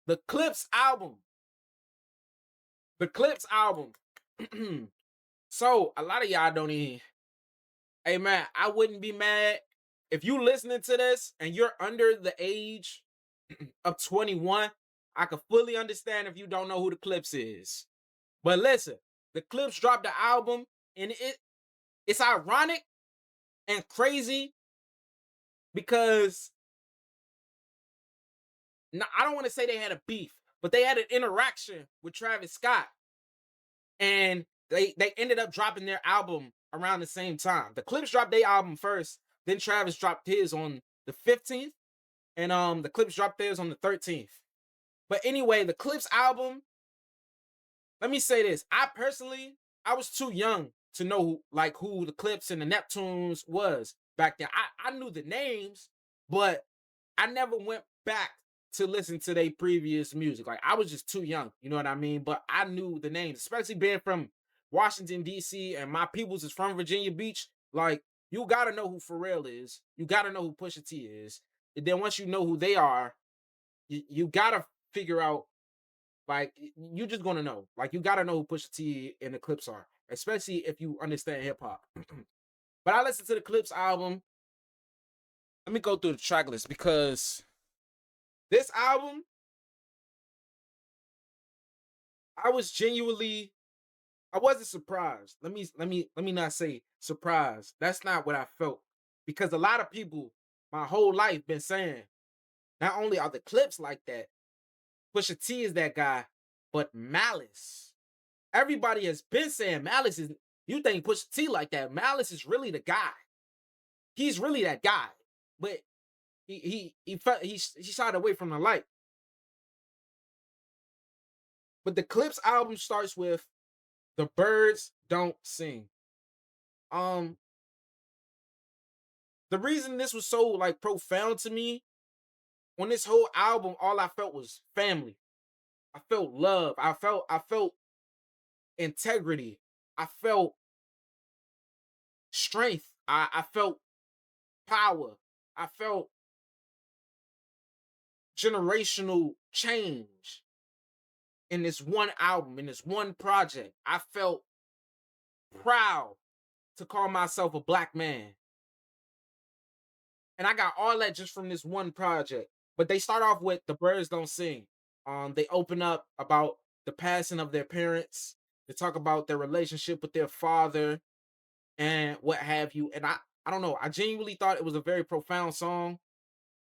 The Clipse album. The Clipse album. So a lot of y'all don't even. Hey man, I wouldn't be mad if you listening to this and you're under the age of 21. I could fully understand if you don't know who the Clipse is. But listen, the Clipse dropped the album, and it's ironic and crazy because I don't want to say they had a beef, but they had an interaction with Travis Scott, and they ended up dropping their album around the same time. The Clipse dropped their album first, then Travis dropped his on the 15th, and the Clipse dropped theirs on the 13th. But anyway, the Clipse album, let me say this. I was too young to know who the Clipse and the Neptunes was back then. I knew the names, but I never went back to listen to their previous music. Like, I was just too young, you know what I mean? But I knew the names, especially being from Washington, D.C., and my peoples is from Virginia Beach. Like, you gotta know who Pharrell is. You gotta know who Pusha T is. And then once you know who they are, you gotta figure out, like, you just gonna know. Like, you gotta know who Pusha T and the Clipse are, especially if you understand hip hop. But I listened to the Clipse album. Let me go through the track list because this album, I wasn't surprised. Let me not say surprised. That's not what I felt. Because a lot of people my whole life been saying, not only are the Clipse like that, Pusha T is that guy, but Malice. Everybody has been saying Malice is, you think Pusha T like that. Malice is really the guy. He's really that guy. But he shied away from the light. But the Clipse album starts with "The Birds Don't Sing." The reason this was so like profound to me, on this whole album, all I felt was family. I felt love. I felt integrity. I felt strength. I felt power. I felt generational change in this one album, in this one project. I felt proud to call myself a black man. And I got all that just from this one project. But they start off with "The Birds Don't Sing." They open up about the passing of their parents. They talk about their relationship with their father and what have you. And I don't know. I genuinely thought it was a very profound song.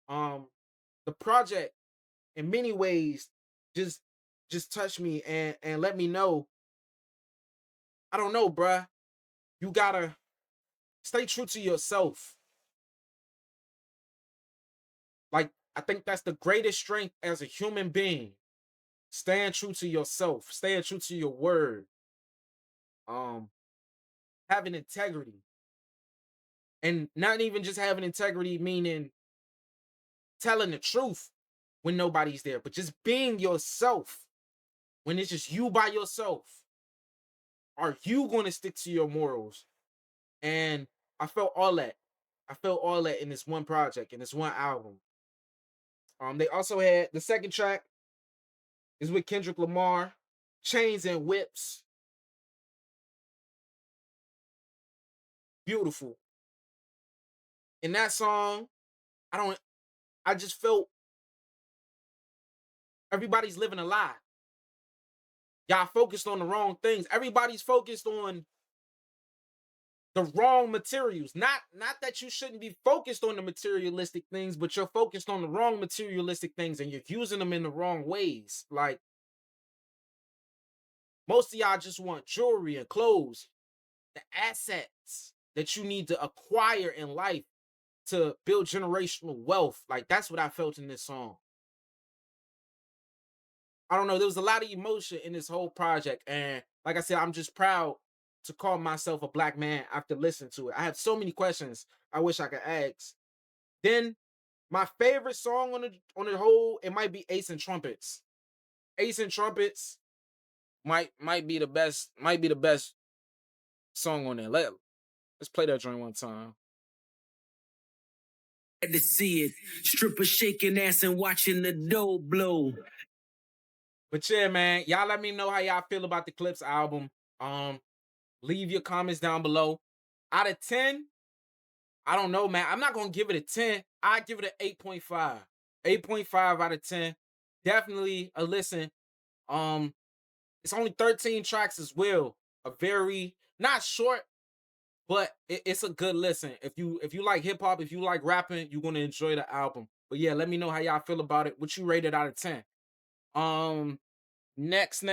The project, in many ways, just touched me and let me know. I don't know, bruh. You gotta stay true to yourself. Like, I think that's the greatest strength as a human being. Staying true to yourself, staying true to your word, having integrity. And not even just having integrity, meaning telling the truth when nobody's there, but just being yourself when it's just you by yourself. Are you going to stick to your morals? And I felt all that. I felt all that in this one project, in this one album. They also had the second track is with Kendrick Lamar, "Chains and Whips." Beautiful. In that song, I just felt everybody's living a lie. Y'all focused on the wrong things. Everybody's focused on the wrong materials. Not that you shouldn't be focused on the materialistic things, but you're focused on the wrong materialistic things and you're using them in the wrong ways. Like, most of y'all just want jewelry and clothes, the assets that you need to acquire in life to build generational wealth. Like, that's what I felt in this song. I don't know. There was a lot of emotion in this whole project. And like I said, I'm just proud to call myself a black man after listening to it. I have so many questions I wish I could ask. Then my favorite song on the whole, it might be "Ace and Trumpets." "Ace and Trumpets" might be the best song on there. Let's play that joint one time. Had to see it. Stripper shaking ass and watching the dough blow. But yeah, man, y'all let me know how y'all feel about the Clipse album. Um, Leave your comments down below. Out of 10, I don't know, man. I'm not gonna give it a 10. I give it an 8.5. 8.5 out of 10. Definitely a listen. Um, it's only 13 tracks as well. A very not short, but it's a good listen. If you like hip hop, if you like rapping, you're gonna enjoy the album. But yeah, let me know how y'all feel about it. What you rated out of 10. Um, next.